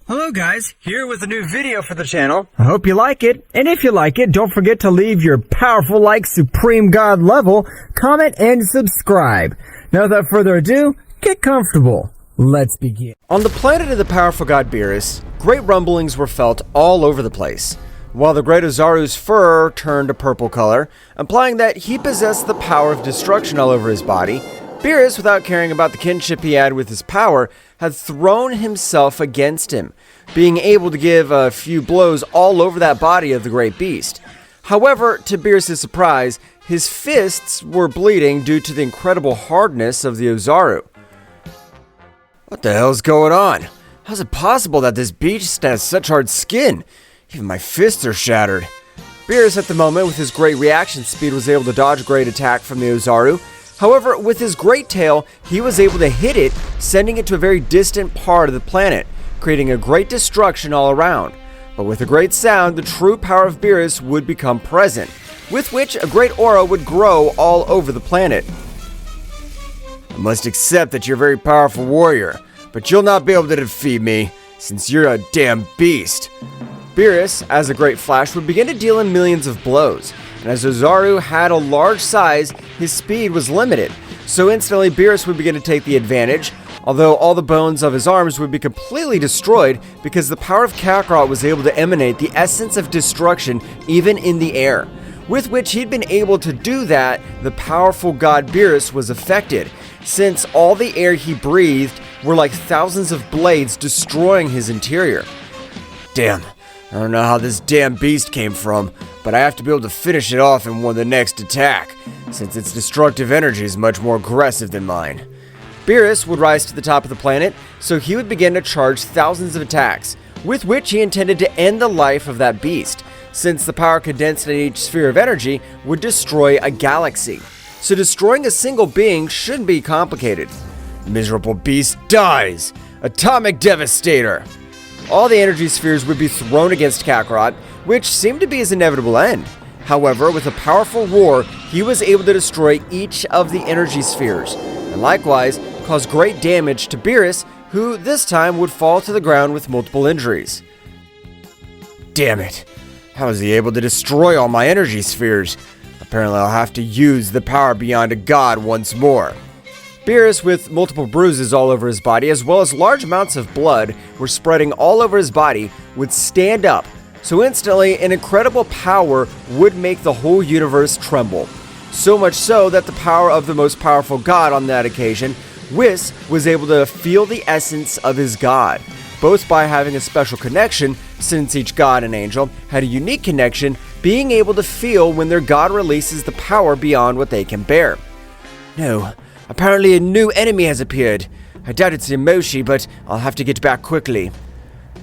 Hello guys, here with a new video for the channel. I hope you like it, and if you like it, don't forget to leave your powerful like Supreme God level, comment, and subscribe. Now without further ado, get comfortable. Let's begin. On the planet of the powerful god Beerus, great rumblings were felt all over the place, while the great Ozaru's fur turned a purple color, implying that he possessed the power of destruction all over his body. Beerus, without caring about the kinship he had with his power, had thrown himself against him, being able to give a few blows all over that body of the great beast. However, to Beerus' surprise, his fists were bleeding due to the incredible hardness of the Ozaru. What the hell's going on? How's it possible that this beast has such hard skin? Even my fists are shattered. Beerus, at the moment, with his great reaction speed, was able to dodge a great attack from the Ozaru. However, with his great tail, he was able to hit it, sending it to a very distant part of the planet, creating a great destruction all around. But with a great sound, the true power of Beerus would become present, with which a great aura would grow all over the planet. I must accept that you're a very powerful warrior, but you'll not be able to defeat me, since you're a damn beast. Beerus, as a great flash, would begin to deal in millions of blows. And as Ozaru had a large size, his speed was limited, so instantly Beerus would begin to take the advantage, although all the bones of his arms would be completely destroyed because the power of Kakarot was able to emanate the essence of destruction even in the air. With which he'd been able to do that, the powerful god Beerus was affected, since all the air he breathed were like thousands of blades destroying his interior. Damn. I don't know how this damn beast came from, but I have to be able to finish it off in the next attack, since its destructive energy is much more aggressive than mine. Beerus would rise to the top of the planet, so he would begin to charge thousands of attacks, with which he intended to end the life of that beast, since the power condensed in each sphere of energy would destroy a galaxy. So destroying a single being shouldn't be complicated. Miserable beast dies! Atomic Devastator! All the energy spheres would be thrown against Kakarot, which seemed to be his inevitable end. However, with a powerful roar, he was able to destroy each of the energy spheres, and likewise cause great damage to Beerus, who this time would fall to the ground with multiple injuries. Damn it! How is he able to destroy all my energy spheres? Apparently I'll have to use the power beyond a god once more. Beerus, with multiple bruises all over his body, as well as large amounts of blood were spreading all over his body, would stand up. So instantly, an incredible power would make the whole universe tremble. So much so that the power of the most powerful god on that occasion, Whis, was able to feel the essence of his god, both by having a special connection, since each god and angel had a unique connection, being able to feel when their god releases the power beyond what they can bear. No. Apparently a new enemy has appeared. I doubt it's Emoshi, but I'll have to get back quickly.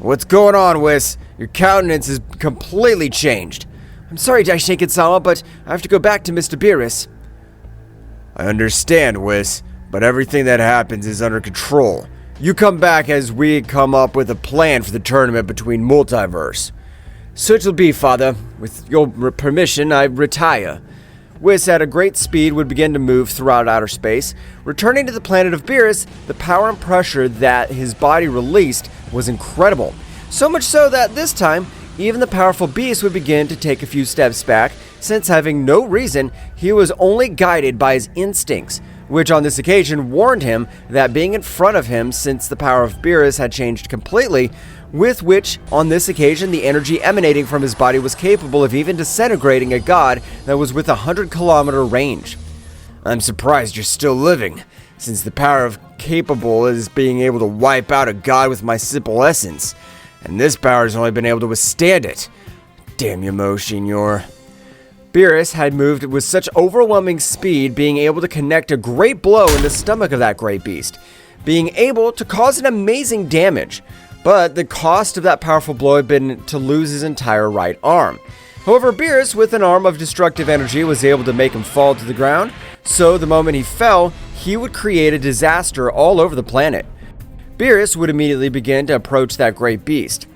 What's going on, Whis? Your countenance is completely changed. I'm sorry, Daishinkan-sama, but I have to go back to Mr. Beerus. I understand, Whis, but everything that happens is under control. You come back as we come up with a plan for the tournament between Multiverse. So it'll be, Father. With your permission, I retire. Whis, at a great speed, would begin to move throughout outer space. Returning to the planet of Beerus, the power and pressure that his body released was incredible. So much so that this time, even the powerful beast would begin to take a few steps back, since having no reason, he was only guided by his instincts, which on this occasion warned him that being in front of him, since the power of Beerus had changed completely, with which, on this occasion, the energy emanating from his body was capable of even disintegrating a god that was with a 100-kilometer range. I'm surprised you're still living, since the power of capable is being able to wipe out a god with my simple essence, and this power has only been able to withstand it. Damn you, Moshinyor. Beerus had moved with such overwhelming speed, being able to connect a great blow in the stomach of that great beast, being able to cause an amazing damage. But the cost of that powerful blow had been to lose his entire right arm. However, Beerus, with an arm of destructive energy, was able to make him fall to the ground, so the moment he fell, he would create a disaster all over the planet. Beerus would immediately begin to approach that great beast.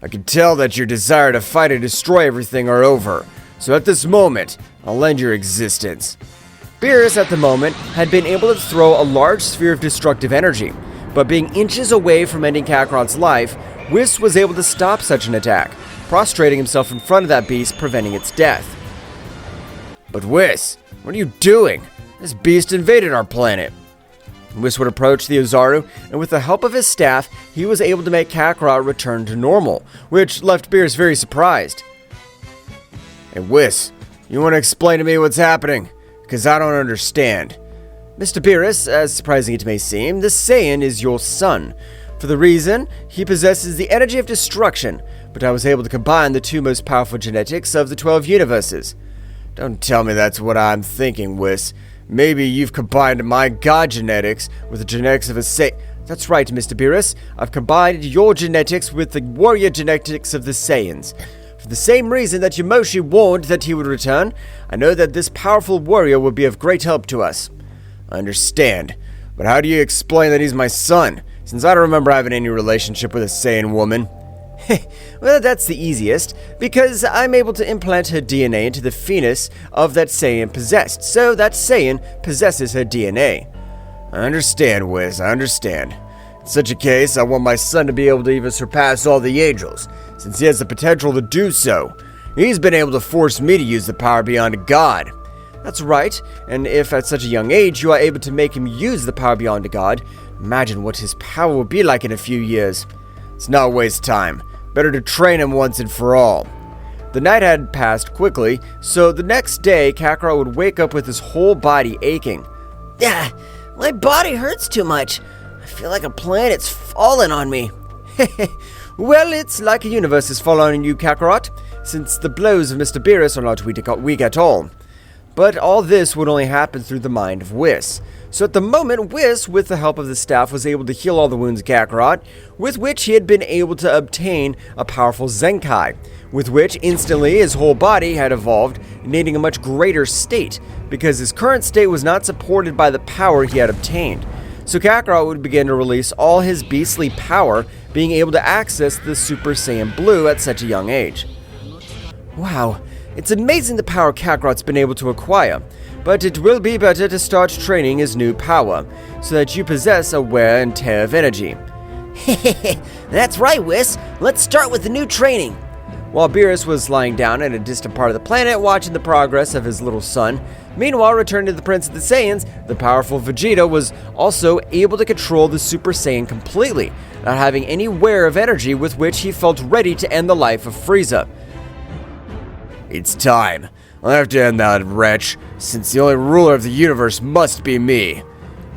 I can tell that your desire to fight and destroy everything are over, so at this moment, I'll end your existence. Beerus at the moment had been able to throw a large sphere of destructive energy, but being inches away from ending Kakarot's life, Whis was able to stop such an attack, prostrating himself in front of that beast, preventing its death. But Whis, what are you doing? This beast invaded our planet. Whis would approach the Ozaru, and with the help of his staff, he was able to make Kakarot return to normal, which left Beerus very surprised. Hey Whis, you want to explain to me what's happening? Because I don't understand. Mr. Beerus, as surprising it may seem, this Saiyan is your son. For the reason, he possesses the energy of destruction, but I was able to combine the two most powerful genetics of the 12 universes. Don't tell me that's what I'm thinking, Whis. Maybe you've combined my god genetics with the genetics of a Saiyan. That's right, Mr. Beerus. I've combined your genetics with the warrior genetics of the Saiyans. For the same reason that Yamoshi warned that he would return, I know that this powerful warrior will be of great help to us. I understand, but how do you explain that he's my son, since I don't remember having any relationship with a Saiyan woman? Well, that's the easiest, because I'm able to implant her DNA into the fetus of that Saiyan possessed, so that Saiyan possesses her DNA. I understand, Whis, I understand. In such a case, I want my son to be able to even surpass all the angels, since he has the potential to do so. He's been able to force me to use the power beyond a god. That's right, and if at such a young age you are able to make him use the power beyond a god, imagine what his power will be like in a few years. Let's not waste time. Better to train him once and for all. The night had passed quickly, so the next day Kakarot would wake up with his whole body aching. Yeah, my body hurts too much. I feel like a planet's fallen on me. Well, it's like a universe has fallen on you, Kakarot, since the blows of Mr. Beerus are not weak at all. But all this would only happen through the mind of Whis. So at the moment, Whis, with the help of the staff, was able to heal all the wounds of Kakarot, with which he had been able to obtain a powerful Zenkai, with which instantly his whole body had evolved, needing a much greater state, because his current state was not supported by the power he had obtained. So Kakarot would begin to release all his beastly power, being able to access the Super Saiyan Blue at such a young age. Wow, it's amazing the power Kakarot's been able to acquire, but it will be better to start training his new power, so that you possess a wear and tear of energy. That's right, Whis. Let's start with the new training. While Beerus was lying down in a distant part of the planet watching the progress of his little son, meanwhile returning to the Prince of the Saiyans, the powerful Vegeta was also able to control the Super Saiyan completely, not having any wear of energy with which he felt ready to end the life of Frieza. It's time. I'll have to end that wretch, since the only ruler of the universe must be me.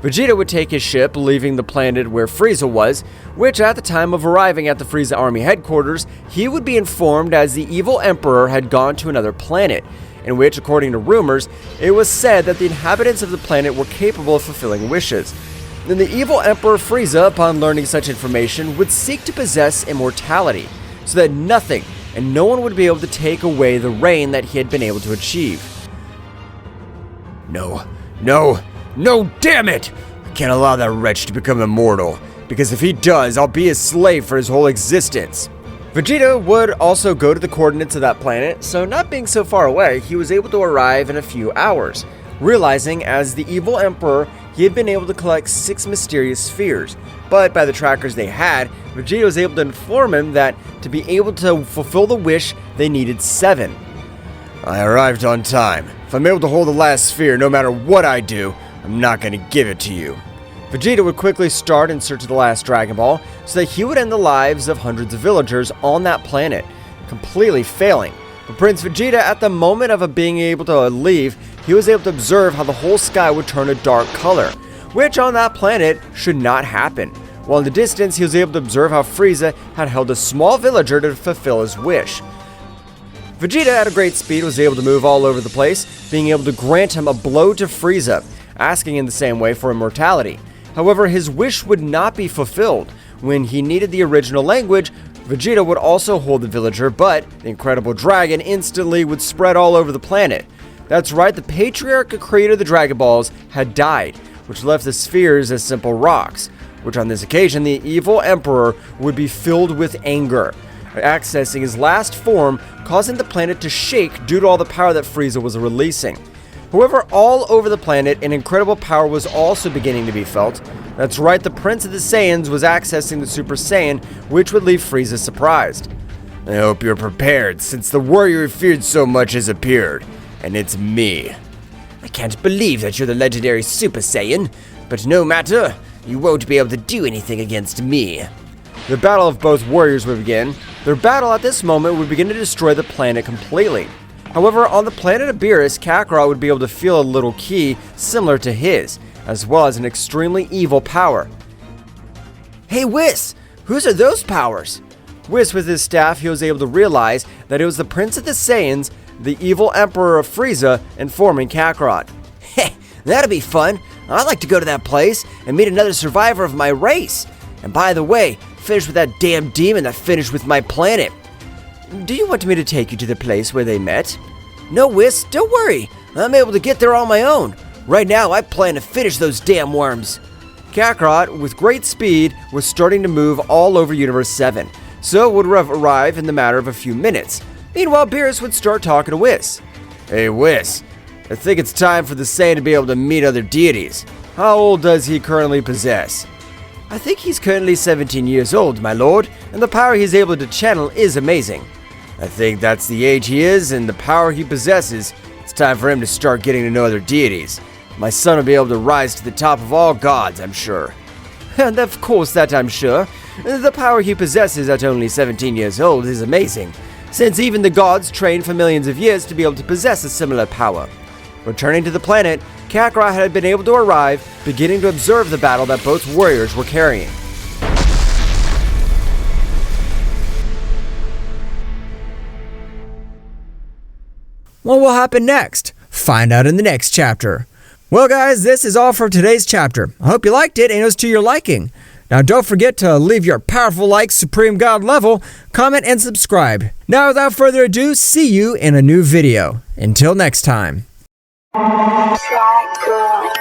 Vegeta would take his ship, leaving the planet where Frieza was, which at the time of arriving at the Frieza Army headquarters, he would be informed as the evil Emperor had gone to another planet, in which, according to rumors, it was said that the inhabitants of the planet were capable of fulfilling wishes. Then the evil Emperor Frieza, upon learning such information, would seek to possess immortality, so that nothing and no one would be able to take away the reign that he had been able to achieve. No, damn it! I can't allow that wretch to become immortal, because if he does, I'll be his slave for his whole existence. Vegeta would also go to the coordinates of that planet, so not being so far away, he was able to arrive in a few hours, realizing as the evil Emperor, he had been able to collect 6 mysterious spheres, but by the trackers they had, Vegeta was able to inform him that to be able to fulfill the wish, they needed 7. I arrived on time. If I'm able to hold the last sphere, no matter what I do, I'm not going to give it to you. Vegeta would quickly start in search of the last Dragon Ball, so that he would end the lives of hundreds of villagers on that planet, completely failing. But Prince Vegeta, at the moment of being able to leave, he was able to observe how the whole sky would turn a dark color, which on that planet should not happen. While in the distance, he was able to observe how Frieza had held a small villager to fulfill his wish. Vegeta, at a great speed, was able to move all over the place, being able to grant him a blow to Frieza, asking in the same way for immortality. However, his wish would not be fulfilled. When he needed the original language, Vegeta would also hold the villager, but the incredible dragon instantly would spread all over the planet. That's right, the patriarch who created the Dragon Balls had died, which left the spheres as simple rocks, which on this occasion the evil Emperor would be filled with anger, accessing his last form, causing the planet to shake due to all the power that Frieza was releasing. However, all over the planet, an incredible power was also beginning to be felt. That's right, the Prince of the Saiyans was accessing the Super Saiyan, which would leave Frieza surprised. I hope you're prepared, since the warrior you feared so much has appeared, and it's me. I can't believe that you're the legendary Super Saiyan, but no matter, you won't be able to do anything against me. The battle of both warriors would begin. Their battle at this moment would begin to destroy the planet completely. However, on the planet of Beerus, Kakarot would be able to feel a little key similar to his, as well as an extremely evil power. Hey Whis, whose are those powers? Whis, with his staff, he was able to realize that it was the Prince of the Saiyans, the evil Emperor of Frieza, informing Kakarot. Heh, that'll be fun. I'd like to go to that place and meet another survivor of my race. And by the way, finish with that damn demon that finished with my planet. Do you want me to take you to the place where they met? No, Whis, don't worry. I'm able to get there on my own. Right now, I plan to finish those damn worms. Kakarot, with great speed, was starting to move all over Universe 7, so would arrive in the matter of a few minutes. Meanwhile, Beerus would start talking to Whis. Hey Whis, I think it's time for the Saiyan to be able to meet other deities. How old does he currently possess? I think he's currently 17 years old, my lord, and the power he's able to channel is amazing. I think that's the age he is and the power he possesses. It's time for him to start getting to know other deities. My son will be able to rise to the top of all gods, I'm sure. And of course that I'm sure. The power he possesses at only 17 years old is amazing, since even the gods trained for millions of years to be able to possess a similar power. Returning to the planet, Kakarot had been able to arrive, beginning to observe the battle that both warriors were carrying. What will happen next? Find out in the next chapter. Well guys, this is all for today's chapter. I hope you liked it and it was to your liking. Now don't forget to leave your powerful like Supreme God level, comment and subscribe. Now without further ado, see you in a new video. Until next time. Black girl,